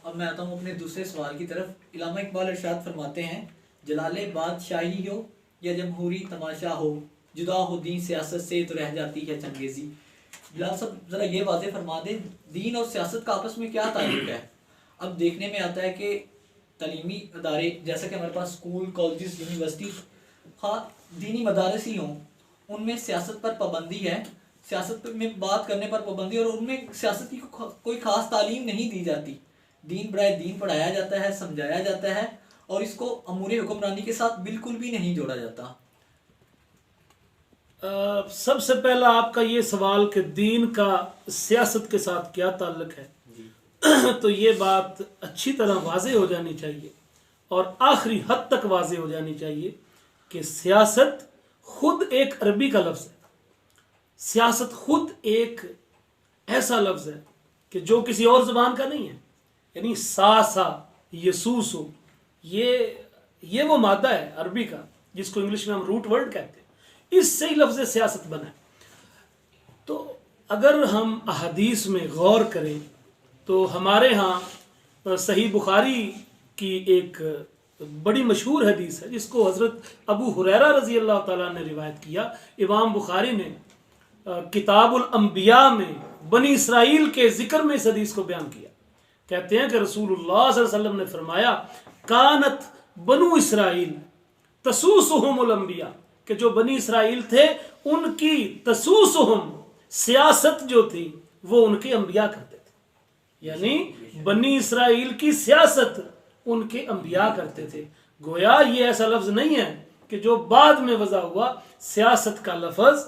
अब मैं आता हूँ अपने दूसरे सवाल की तरफ। इल्लामा इकबाल इरशाद फरमाते हैं, जलाले बादशाही हो या जमहूरी तमाशा हो, जुदा हो दीन सियासत से तो रह जाती है चंगेजी। बिलाल साहब ज़रा ये वाज़े फरमा दें, दीन और सियासत का आपस में क्या ताल्लुक है? अब देखने में आता है कि तालीमी अदारे जैसा कि हमारे पास स्कूल, कॉलेजेस, यूनिवर्सिटी, हाँ दीनी मदारस ही हों, उनमें सियासत पर पाबंदी है, सियासत में बात करने पर पाबंदी, और उनमें सियासत की कोई ख़ास तालीम नहीं दी जाती। दीन बराए दीन पढ़ाया जाता है, समझाया जाता है, और इसको अमूरे हुक्मरानी के साथ बिल्कुल भी नहीं जोड़ा जाता। सबसे पहला आपका ये सवाल कि दीन का सियासत के साथ क्या ताल्लुक है, तो ये बात अच्छी तरह वाज़े हो जानी चाहिए और आखिरी हद तक वाज़े हो जानी चाहिए कि सियासत खुद एक अरबी का लफ्ज़ है। सियासत खुद एक ऐसा लफ्ज़ है कि जो किसी और ज़बान का नहीं है। यानी सा यसूसो, ये वो मादा है अरबी का जिसको इंग्लिश में हम रूट वर्ड कहते हैं, इससे ही लफ्ज़ सियासत बना है। तो अगर हम अहादीस में गौर करें तो हमारे यहाँ सही बुखारी की एक बड़ी मशहूर हदीस है जिसको हज़रत अबू हुरैरा रज़ी अल्लाह ताला ने रिवायत किया। इमाम बुखारी ने किताबुल अंबिया में बनी इसराइल के ज़िक्र में इस हदीस को बयान किया। कहते हैं कि रसूलुल्लाह सल्लल्लाहु अलैहि वसल्लम ने फरमाया, कानत बनु इसराइल तसूसुहुमुल अंबिया, कि जो बनी इसराइल थे उनकी तसूसुहुम सियासत जो थी वो उनके अंबिया करते थे। यानी बनी इसराइल की सियासत उनके अंबिया करते थे। गोया ये ऐसा लफ्ज नहीं है कि जो बाद में वज़ा हुआ। सियासत का लफ्ज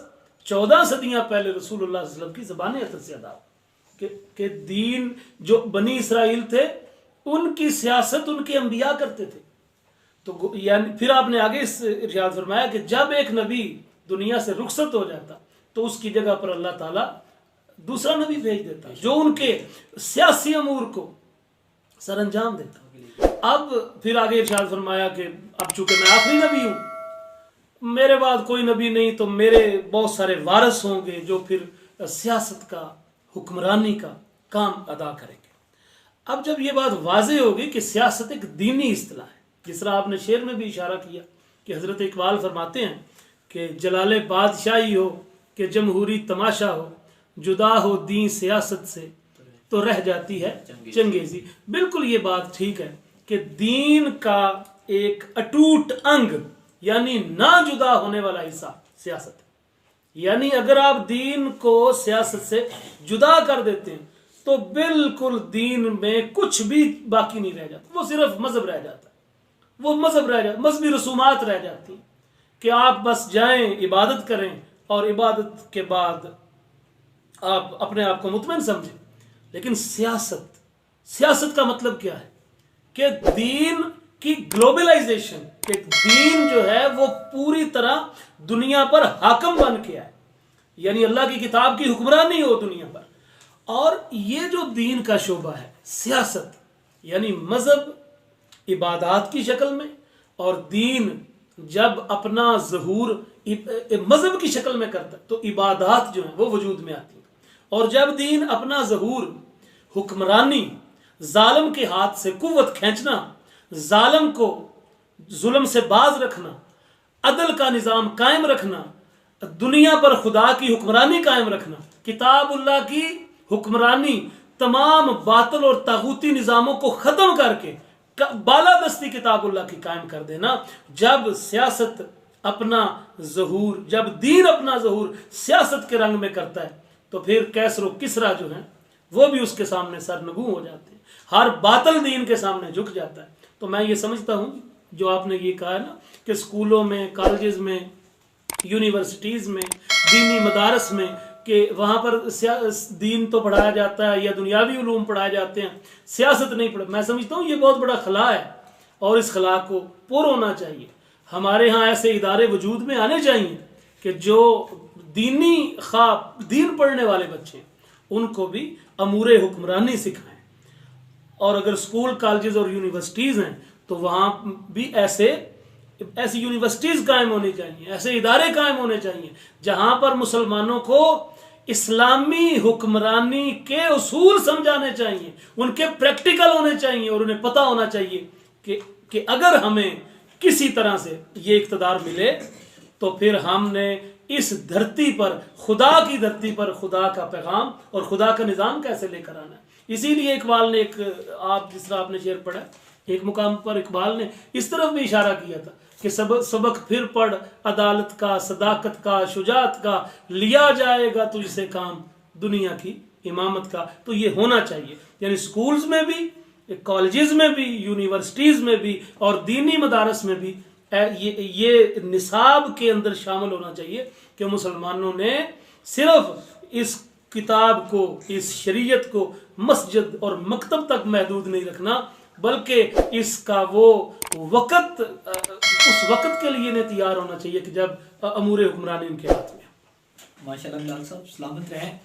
14 सदियां पहले रसूलुल्लाह सल्लल्लाहु अलैहि वसल्लम की ज़बान अता से अदा कि दीन जो बनी इसराइल थे उनकी सियासत उनके अंबिया करते थे। तो यानी फिर आपने आगे इस इरशाद फरमाया कि जब एक नबी दुनिया से रुखसत हो जाता तो उसकी जगह पर अल्लाह ताला दूसरा नबी भेज देता जो उनके सियासी अमूर को सर अंजाम देता। अब फिर आगे इरशाद फरमाया कि अब चूंकि मैं आखिरी नबी हूं, मेरे बाद कोई नबी नहीं, तो मेरे बहुत सारे वारिस होंगे जो फिर सियासत का, हुक्मरानी का काम अदा करेंगे। अब जब ये बात वाज़े होगी कि सियासत एक दीनी इस्तिलाह है, जिस तरह आपने शेर में भी इशारा किया कि हज़रत इकबाल फरमाते हैं कि जलाले बादशाही हो कि जमहूरी तमाशा हो, जुदा हो दीन सियासत से तो रह जाती है चंगेजी। बिल्कुल ये बात ठीक है कि दीन का एक अटूट अंग यानी ना जुदा होने वाला हिस्सा सियासत है। यानी अगर आप दीन को सियासत से जुदा कर देते हैं तो बिल्कुल दीन में कुछ भी बाकी नहीं रह जाता, वो सिर्फ मजहब रह जाता है। वो मजहब रह जाता, मजहबी रसूमात रह जाती कि आप बस जाएं, इबादत करें और इबादत के बाद आप अपने आप को मुतमईन समझें। लेकिन सियासत का मतलब क्या है कि दीन की ग्लोबलाइजेशन, कि दीन जो है वो पूरी तरह दुनिया पर हाकम बन के आए, यानी अल्लाह की किताब की हुक्मरानी हो दुनिया पर। और ये जो दीन का शोबा है सियासत, यानी मजहब इबादत की शक्ल में, और दीन जब अपना ज़हूर मजहब की शक्ल में करता है तो इबादत जो है वो वजूद में आती है। और जब दीन अपना ज़हूर हुक्मरानी, जालिम के हाथ से कुव्वत खींचना, जालिम को जुल्म से बाज रखना, अदल का निज़ाम कायम रखना, दुनिया पर खुदा की हुक्मरानी कायम रखना, किताबुल्लाह की हुक्मरानी तमाम बातिल और तागूती निज़ामों को ख़त्म करके बालादस्ती किताबुल्लाह की कायम कर देना। जब सियासत अपना ज़हूर, जब दीन अपना ज़हूर सियासत के रंग में करता है तो फिर कैसर व किसरा जो है वो भी उसके सामने सरनगू हो जाते हैं। हर बातिल दीन के सामने झुक जाता है। तो मैं ये समझता हूँ जो आपने ये कहा है ना कि स्कूलों में, कॉलेजेस में, यूनिवर्सिटीज़ में, दीनी मदारस में, कि वहाँ पर दीन तो पढ़ाया जाता है या दुनियावी उलूम पढ़ाए जाते हैं, सियासत नहीं पढ़ा। मैं समझता हूँ ये बहुत बड़ा खला है और इस खला को पुर होना चाहिए। हमारे यहाँ ऐसे इदारे वजूद में आने चाहिए कि जो दीनी ख्वाब, दीन पढ़ने वाले बच्चे, उनको भी अमूरे हुक्मरानी सिखाएं। और अगर स्कूल, कॉलेजेस और यूनिवर्सिटीज़ हैं तो वहाँ भी ऐसी यूनिवर्सिटीज़ कायम होनी चाहिए, ऐसे इदारे कायम होने चाहिए जहाँ पर मुसलमानों को इस्लामी हुक्मरानी के उसूल समझाने चाहिए, उनके प्रैक्टिकल होने चाहिए और उन्हें पता होना चाहिए कि अगर हमें किसी तरह से ये इक़्तिदार मिले तो फिर हमने इस धरती पर, खुदा की धरती पर, खुदा का पैगाम और खुदा का निज़ाम कैसे लेकर आना है। इसीलिए इकबाल ने आप जिस तरह आपने शेर पढ़ा, एक मुकाम पर इकबाल ने इस तरफ भी इशारा किया था कि सबक फिर पढ़ अदालत का, सदाकत का, शुजात का, लिया जाएगा तुझसे काम दुनिया की इमामत का। तो ये होना चाहिए, यानी स्कूल्स में भी, कॉलेजेस में भी, यूनिवर्सिटीज़ में भी और दीनी मदारस में भी ये निसाब के अंदर शामिल होना चाहिए कि मुसलमानों ने सिर्फ इस किताब को, इस शरीयत को मस्जिद और मकतब तक महदूद नहीं रखना, बल्कि इसका वो वक़्त, उस वक़्त के लिए इन्हें तैयार होना चाहिए कि जब अमूर हुक्मरानी उनके हाथ में। माशाल्लाह बिलाल साहब, सलामत रहें।